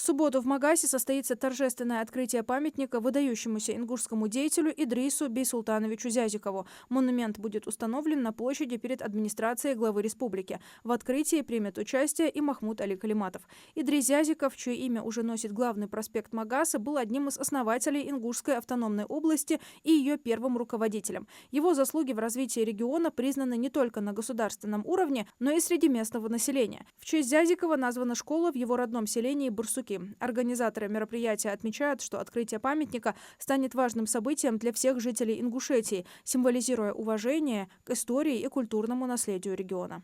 субботу в Магасе состоится торжественное открытие памятника выдающемуся ингушскому деятелю Идрису Бейсултановичу Зязикову. Монумент будет установлен на площади перед администрацией главы республики. В открытии примет участие и Махмуд Али Калиматов. Идрис Зязиков, чье имя уже носит главный проспект Магаса, был одним из основателей Ингушской автономной области и ее первым руководителем. Его заслуги в развитии региона признаны не только на государственном уровне, но и среди местного населения. В честь Зязикова названа школа в его родном селении Бурсуки. Организаторы мероприятия отмечают, что открытие памятника станет важным событием для всех жителей Ингушетии, символизируя уважение к истории и культурному наследию региона.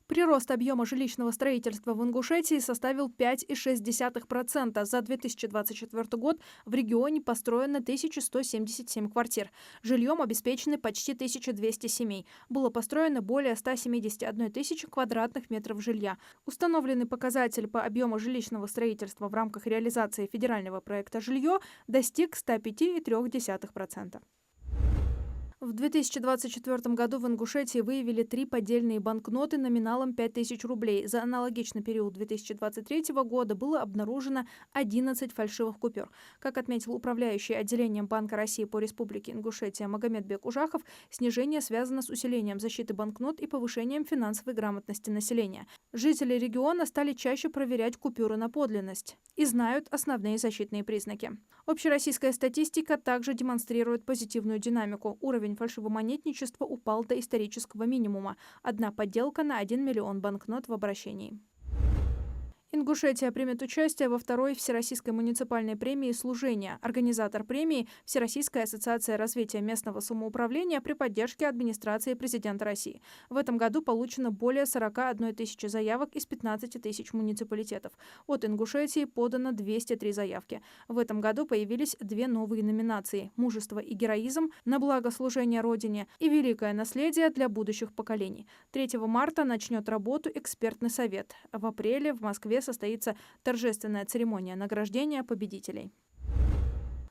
Прирост объема жилищного строительства в Ингушетии составил 5,6%. За 2024 год в регионе построено 1177 квартир. Жильем обеспечены почти 1200 семей. Было построено более 171 тысячи квадратных метров жилья. Установленный показатель по объему жилищного строительства в рамках реализации федерального проекта «Жилье» достиг 105,3%. В 2024 году в Ингушетии выявили 3 поддельные банкноты номиналом 5000 рублей. За аналогичный период 2023 года было обнаружено 11 фальшивых купюр. Как отметил управляющий отделением Банка России по Республике Ингушетия Магомедбек Ужахов, снижение связано с усилением защиты банкнот и повышением финансовой грамотности населения. Жители региона стали чаще проверять купюры на подлинность и знают основные защитные признаки. Общероссийская статистика также демонстрирует позитивную динамику. Уровень фальшивомонетничества упал до исторического минимума. Одна подделка на 1 миллион банкнот в обращении. Ингушетия примет участие во второй Всероссийской муниципальной премии «Служение». Организатор премии – Всероссийская ассоциация развития местного самоуправления при поддержке администрации президента России. В этом году получено более 41 тысячи заявок из 15 тысяч муниципалитетов. От Ингушетии подано 203 заявки. В этом году появились 2 новые номинации – «Мужество и героизм» на благо служения Родине и «Великое наследие для будущих поколений». 3 марта начнет работу экспертный совет. В апреле в Москве состоится торжественная церемония награждения победителей.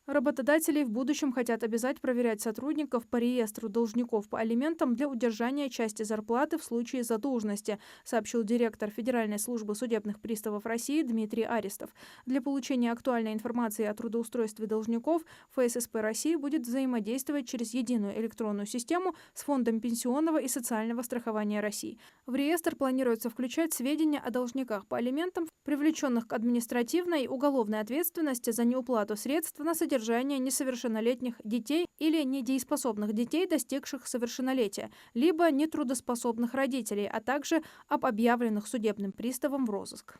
Работодатели в будущем хотят обязать проверять сотрудников по реестру должников по алиментам для удержания части зарплаты в случае задолженности, сообщил директор Федеральной службы судебных приставов России Дмитрий Аристов. Для получения актуальной информации о трудоустройстве должников ФССП России будет взаимодействовать через единую электронную систему с Фондом пенсионного и социального страхования России. В реестр планируется включать сведения о должниках по алиментам, привлеченных к административной и уголовной ответственности за неуплату средств на содержание несовершеннолетних детей или недееспособных детей, достигших совершеннолетия, либо нетрудоспособных родителей, а также об объявленных судебным приставом в розыск.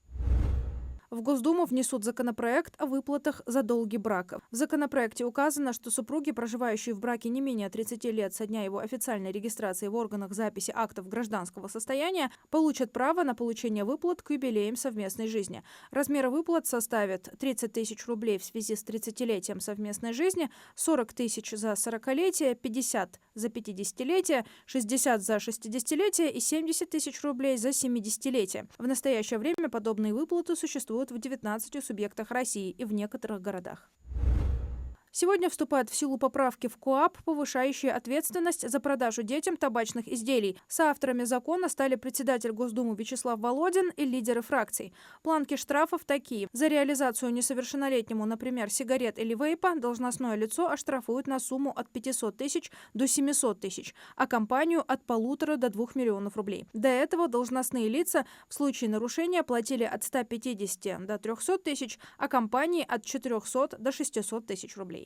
В Госдуму внесут законопроект о выплатах за долги брака. В законопроекте указано, что супруги, проживающие в браке не менее 30 лет со дня его официальной регистрации в органах записи актов гражданского состояния, получат право на получение выплат к юбилеям совместной жизни. Размеры выплат составят 30 тысяч рублей в связи с 30-летием совместной жизни, 40 тысяч за 40-летие, 50 за 50-летие, 60 за 60-летие и 70 тысяч рублей за 70-летие. В настоящее время подобные выплаты существуют в 19 субъектах России и в некоторых городах. Сегодня вступают в силу поправки в КоАП, повышающие ответственность за продажу детям табачных изделий. Соавторами закона стали председатель Госдумы Вячеслав Володин и лидеры фракций. Планки штрафов такие. За реализацию несовершеннолетнему, например, сигарет или вейпа, должностное лицо оштрафуют на сумму от 500 тысяч до 700 тысяч, а компанию от 1,5 до 2 миллионов рублей. До этого должностные лица в случае нарушения платили от 150 до 300 тысяч, а компании от 400 до 600 тысяч рублей.